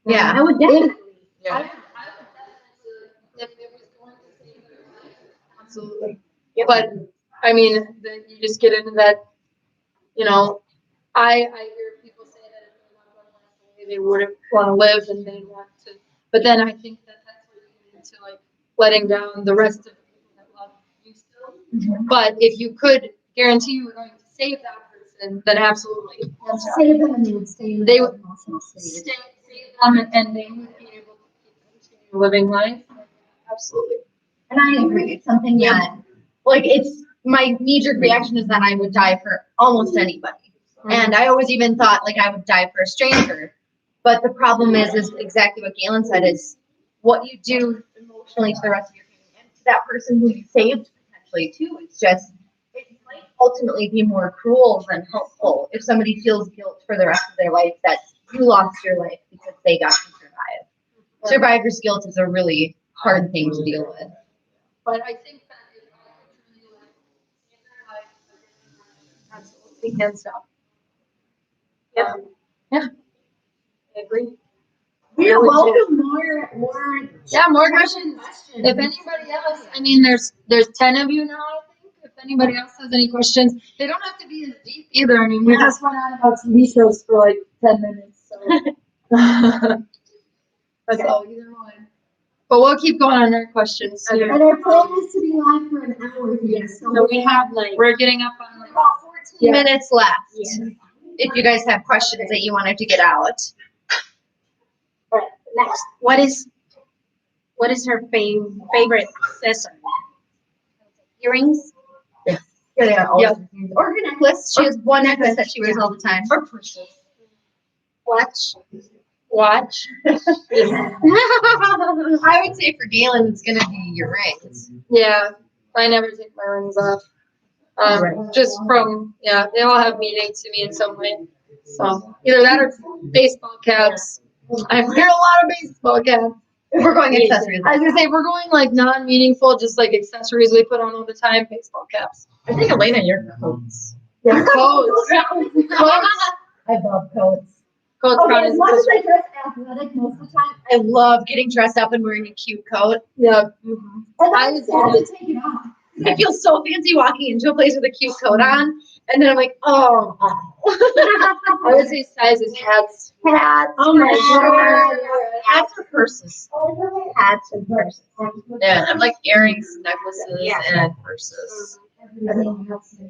Yeah. I would definitely. Yeah. I would definitely, if it was going to save their life, absolutely. Yep. But I mean, then you just get into that, I hear people say that if their loved one passed away, they wouldn't want to live and they want to, but then I think that that's where you get into like letting down the rest of the people that love you still. But if you could guarantee you were going to save that person, then absolutely. Save them and they would stay. They would save them and they would be able to continue living life. Absolutely. And I agree. It's something that, like, it's my knee-jerk reaction is that I would die for almost anybody. And I always even thought like I would die for a stranger. But the problem is exactly what Galen said, is what you do emotionally to the rest of your family and to that person who you saved potentially too. It might ultimately be more cruel than helpful if somebody feels guilt for the rest of their life that you lost your life because they got to survive. Survivor's guilt is a really hard thing to deal with. But I think that if I could truly like save their life, absolutely hands down. Yep. Yeah. I agree. Yeah, would welcome more. Yeah, more questions. If anybody else, I mean, there's 10 of you now, I think. If anybody else has any questions, they don't have to be as deep either. I mean, we just went on about TV shows for like 10 minutes. So. Okay. So either one. But we'll keep going on our questions. Okay. Here. And our plan is to be live for an hour here. So we have like We're getting up on like about 14 minutes left. Yeah. If you guys have questions that you wanted to get out. all right, next. What is her favorite accessory? Earrings? Here they are. Yep. Or her necklace. She has one necklace that she wears all the time. or purses. Watch. I would say for Galen, it's gonna be your rings. Yeah, I never take my rings off. Just from, they all have meaning to me in some way. So either that or baseball caps. I wear a lot of baseball caps. If we're going accessories. I was gonna say, if we're going like non-meaningful, just like accessories we put on all the time, baseball caps. I think Elena, your coats. Yeah, coats. Coats. I love coats. Coats Okay, count as as much as accessories. I dress athletic most of the time, I love getting dressed up and wearing a cute coat. Yeah. And I I'm would sad say to take it off. I feel so fancy walking into a place with a cute coat on, and then I'm like, oh. I would say sizes hats. Hats. Oh my God. Hats or purses. Hats and purses. Yeah, I'm like earrings, necklaces, Yeah. and purses.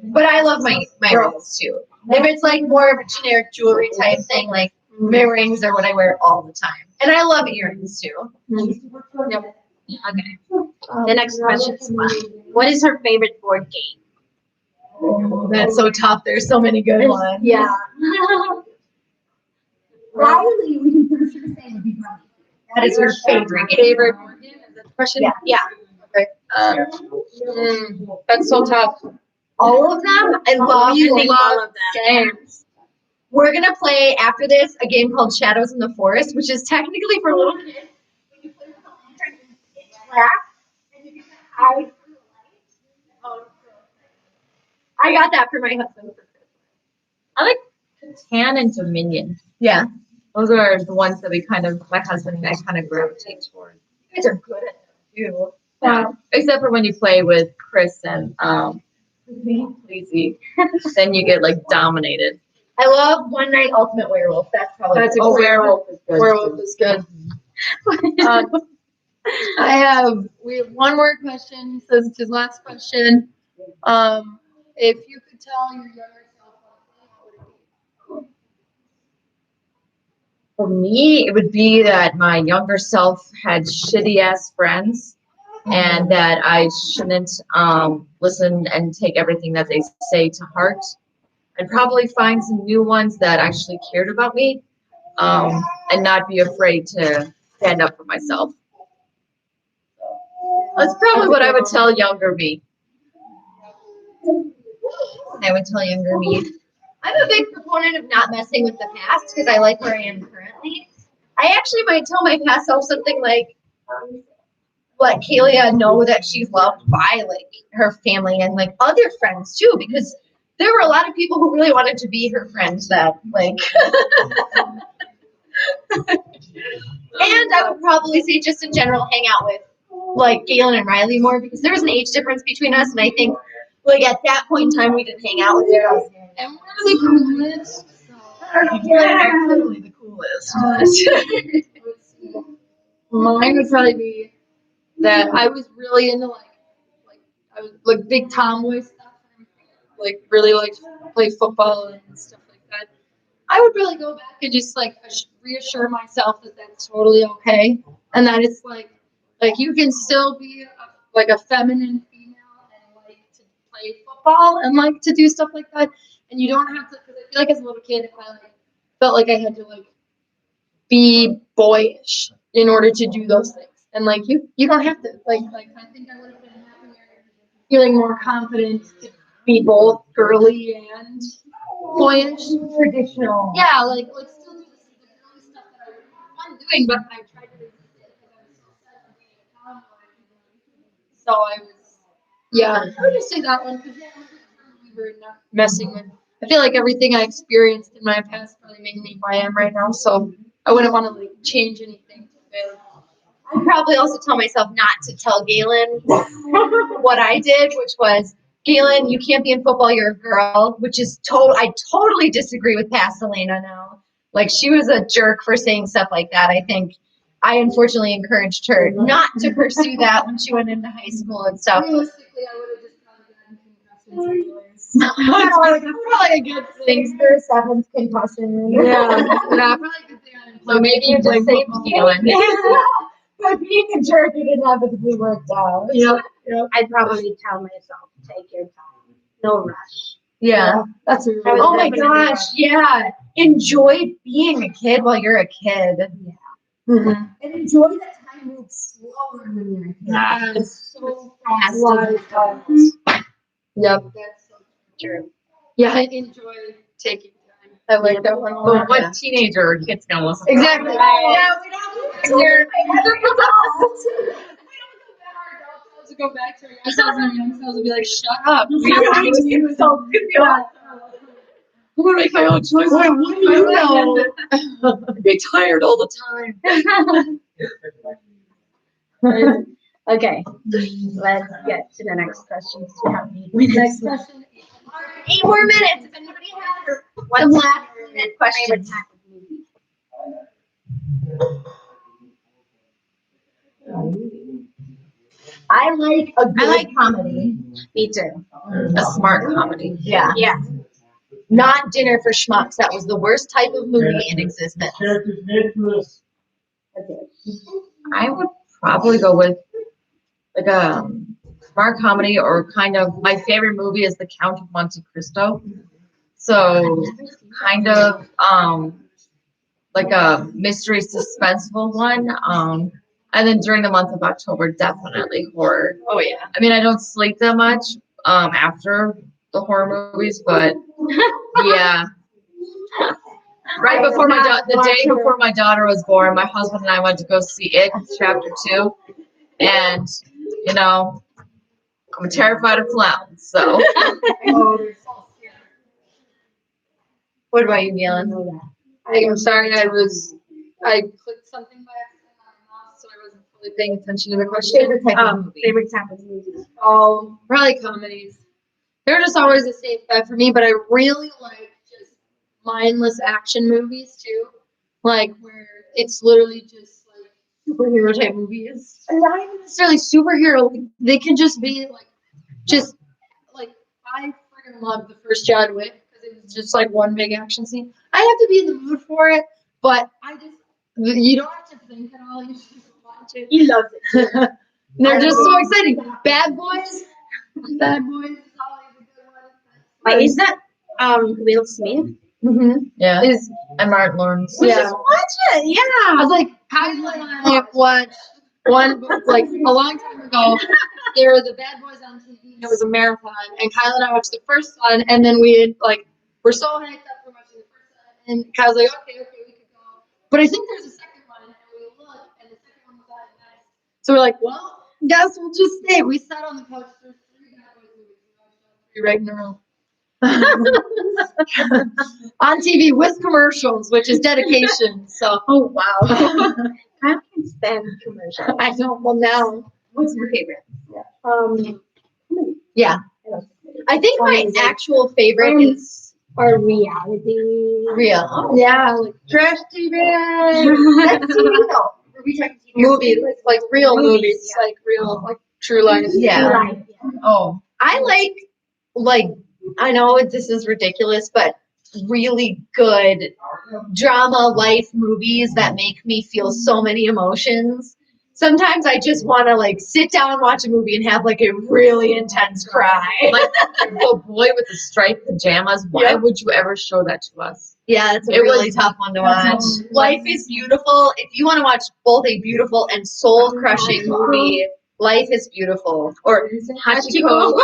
But I love my rings too. If it's like more of a generic jewelry type thing, like my rings are what I wear all the time. And I love earrings too. Yep. Okay. The next question is fun. What is her favorite board game? That's so tough. There's so many good ones. Yeah. Riley, we can for sure say would be Riley. That is her favorite game. Favorite board game? Is that the question? Yeah. Okay. That's so tough. All of them. I love Using all love of them. games. We're gonna play after this a game called Shadows in the Forest, which is technically for little kids. You put it on the lantern and it's black, and you can hide from the light. Oh, I got that for my husband for Christmas. I like Catan and Dominion. Yeah, Those are the ones that my husband and I kind of gravitate toward. you guys are good at them too. Yeah. Except for when you play with Chris and Lizzie, then you get like dominated. I love One Night Ultimate Werewolf. That's probably That's a Oh, great werewolf is good. Werewolf is good. We have one more question. Says it's his last question. If you could tell your younger self one thing, what would it be? For me, it would be that my younger self had shitty ass friends and that I shouldn't listen and take everything that they say to heart. I'd probably find some new ones that actually cared about me and not be afraid to stand up for myself. That's probably what I would tell younger me. I would tell younger me. I'm a big proponent of not messing with the past because I like where I am currently. I actually might tell my past self something like, let Kalia know that she's loved by like her family and like other friends too, because there were a lot of people who really wanted to be her friends that like And I would probably say just in general hang out with like Galen and Riley more because there's an age difference between us, and I think like at that point in time we didn't hang out with you guys. And we're the coolest. Absolutely the coolest. Mine would probably be that I was really into like I was like big tomboy stuff. Like really like to play football and stuff like that. I would really go back and just like reassure myself that that's totally okay, and that it's like you can still be like a feminine female and like to play football and like to do stuff like that, and you don't have to. Because I feel like as a little kid, I like felt like I had to like be boyish in order to do those things, and like you don't have to. Like I think I would have been happier, feeling more confident to be both girly and boyish. Traditional. Yeah, like still do the girly stuff that I was fun doing, but I tried to resist it because I was so sad of being a tomboy. So I was, yeah, I would just say that one because we were not messing with. I feel like everything I experienced in my past probably made me who I am right now. So I wouldn't want to like change anything to fit. I'd probably also tell myself not to tell Galen what I did, which was, Galen, you can't be in football, you're a girl, which is I totally disagree with past Elena now. Like, she was a jerk for saying stuff like that. I think I unfortunately encouraged her not to pursue that when she went into high school and stuff. Realistically, I would have just probably gotten concussions. Probably a good thing. Their seventh concussion. Yeah, probably a good thing I didn't play. So maybe you just saved Galen. But being a jerk, it inevitably worked out. Yep. I'd probably tell myself, take your time, no rush. Yeah. That's a I was Oh my never gosh, yeah. Enjoy being a kid while you're a kid. Mhm. And enjoy that time moves slower when you're a kid. Yes. So fast. Yep. That's so true. Yeah, I enjoy taking time. I like that one. But what teenager or kid's gonna listen? Exactly. Yeah, we don't You're- adults. To go back to our young selves and our young selves and be like, shut up. We don't need to be adults. I'm gonna make my own choices. What do you know? I'd be tired all the time. Okay, let's get to the next question. Next question. 8 more minutes. If anybody has some last minute questions. type of movie? I like a good comedy. Me too. A smart comedy. Yeah. Yeah. Not Dinner for Schmucks. That was the worst type of movie in existence. I would probably go with like a smart comedy, or kind of my favorite movie is The Count of Monte Cristo. So kind of like a mystery suspenseful one. And then during the month of October, definitely horror. Oh yeah. I mean, I don't sleep that much after the horror movies, but yeah. Right before the day before my daughter was born, my husband and I went to go see It Chapter 2, and you know, I'm terrified of clowns. So, What about you, Galen? I'm sorry, I clicked something by accident on the mouse, so I wasn't fully paying attention to the question. Favorite type of movie? Favorite type of movie? Oh, probably comedies. They're just always a safe bet for me, but I really like just mindless action movies too. Like where it's literally just like superhero type movies. And not even necessarily superhero. Like, they can just be like I freaking love the first John Wick because it was just like one big action scene. I have to be in the mood for it, but you don't have to think at all. You just watch it. He loves it. They're just so exciting. Bad Boys. Bad Boys is always a good one. Wait, is that Will Smith? Mm-hmm. yeah. Is And Martin Lawrence. yeah. Watch it. Yeah. I was like, Kyla and I watched one like a long time ago. There were the Bad Boys on TV, and it was a marathon. And Kyla and I watched the first one, and then we had, we're so hyped up for watching the first one. And Kyla's like, okay, we could go. But I think there's a second one, and we looked, and the second one was on next. So we're like, well, guess we'll just stay. We sat on the couch for 3 Bad Boys movies. We watched all 3 right in a row. On TV with commercials, which is dedication. So, Oh wow. I can stand commercials. I know. Well, now, What's your favorite? yeah. I think my actual favorite is Or reality. real. Yeah, like Trash TV. That's TV though. Are we talking TV? movies, like real Movies, movies, like real, like true life. Yeah. Right. Oh, I like I know this is ridiculous, but really good drama life movies that make me feel so many emotions. Sometimes I just want to like sit down and watch a movie and have like a really intense cry. like the boy with the striped pajamas. Why Yep. would you ever show that to us? Yeah, it's a It really was- tough one to watch. that's- Life is Beautiful. If you want to watch both a beautiful and soul crushing movie, Life is Beautiful. Or Hachiko. Hachiko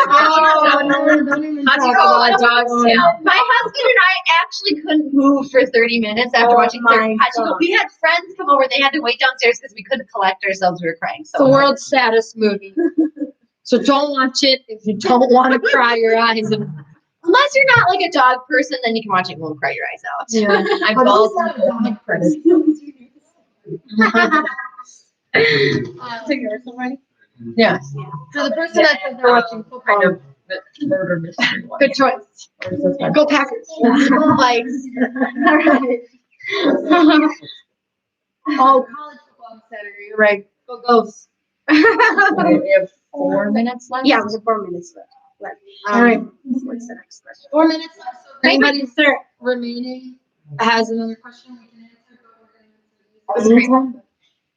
on Dog's Tail. My husband and I actually couldn't move for 30 minutes after Oh watching my Hachiko. God. We had friends come over. They had to wait downstairs because we couldn't collect ourselves. We were crying so The hard. world's saddest movie. So don't watch it if you don't want to cry your eyes out. Unless you're not like a dog person, then you can watch it and won't cry your eyes out. Yeah. I'm bald dog person. Yeah. For the person that says they're watching football, Kind of murder mystery one. good choice. Or is this one? Go Packers. Like, Oh, college football on Saturday. You're right. Go Ghosts. Okay, we have 4 minutes left. Yeah, we have 4 minutes left. All right. What's the next question? 4 minutes left. So if anybody remaining has another question, we can answer. But we're gonna answer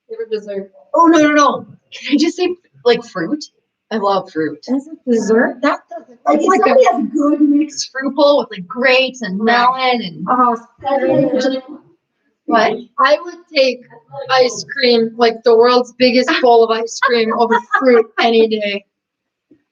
favorite dessert. oh, no. Can I just say, like, fruit? I love fruit. That's a dessert. That doesn't. Like, It's like somebody has a good mixed fruit bowl with, like, grapes and melon and what? I would take ice cream, like the world's biggest bowl of ice cream, over fruit any day.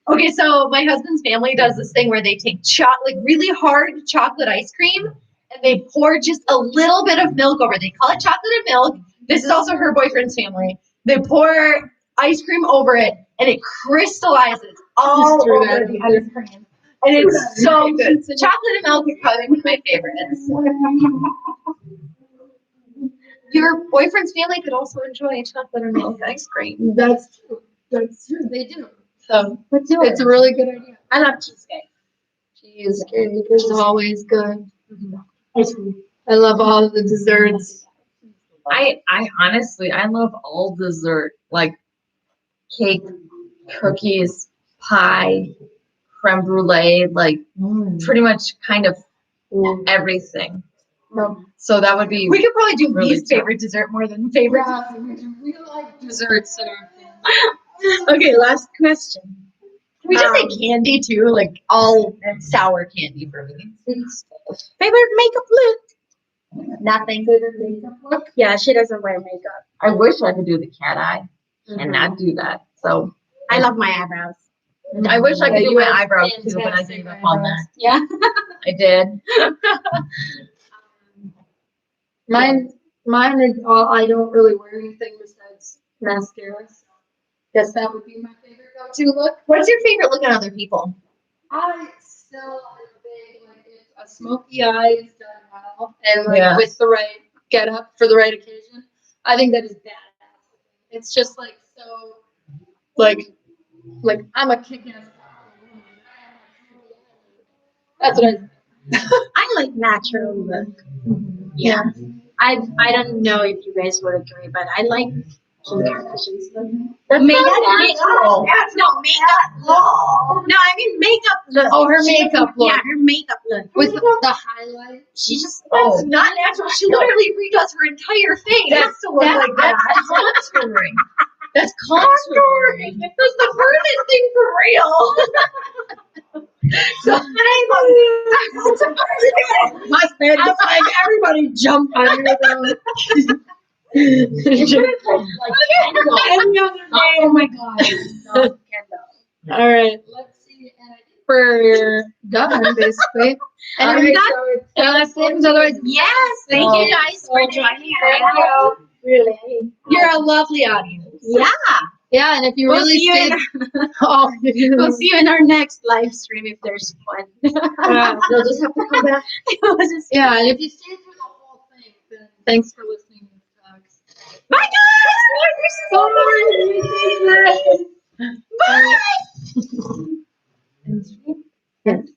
Okay, so my husband's family does this thing where they take like really hard chocolate ice cream and they pour just a little bit of milk over it. They call it chocolate and milk. This is also her boyfriend's family. They pour ice cream over it and it crystallizes all Just threw over that the in. ice cream. And it's so good. Chocolate and milk is probably one of my favorites. Your boyfriend's family could also enjoy chocolate and milk ice cream. That's true. That's true. They do. So it's a really good idea. I love cheesecake. Cheesecake is always good. Ice cream. I love all of the desserts. I honestly, I love all dessert, like cake, cookies, pie, creme brulee, like pretty much kind of everything. So that would be We could probably do Really least tough. favorite dessert more than favorite. We like desserts in our family. Okay, last question. Can we just say candy too? Like all sour candy for me. Favorite makeup look? Nothing. Yeah, she doesn't wear makeup. I wish I could do the cat eye and not do that. So I love my eyebrows. I wish I could Yeah, do you my have eyebrows too, but I fantastic gave up on that. Yeah. I did. Mine is all, I don't really wear anything besides mascara. So guess that would be my favorite go-to look. What's your favorite look on other people? I still am big, like if a smoky eye is done well and like Yeah. with the right get up for the right occasion, I think that is badass. It's just like so like I'm a kick-ass. That's what I like natural look. Yeah. I don't know if you guys would agree, but I like Kim Kardashian's look. The makeup. That's not makeup. No, I mean makeup look. Oh, her makeup look. Yeah, her makeup look. with the highlight. She just That's not natural. She literally redoes her entire face. That's to look like that. That's contouring. That's contouring. That's the furthest thing for real. So My head is like everybody jump on her though. Oh my god. No, All right, let's see. And I think we're done basically. And All I'm right, done. And last names, otherwise. yes, thank you guys for joining us. Really? You're a lovely audience. Yeah. Yeah, and if you We'll really see you stay, in oh, We'll see you in our next live stream if there's one. yeah. They'll just have to come back. We'll just- Yeah, and if you stay through the whole thing, then thanks for listening to talks. Bye guys! Bye! And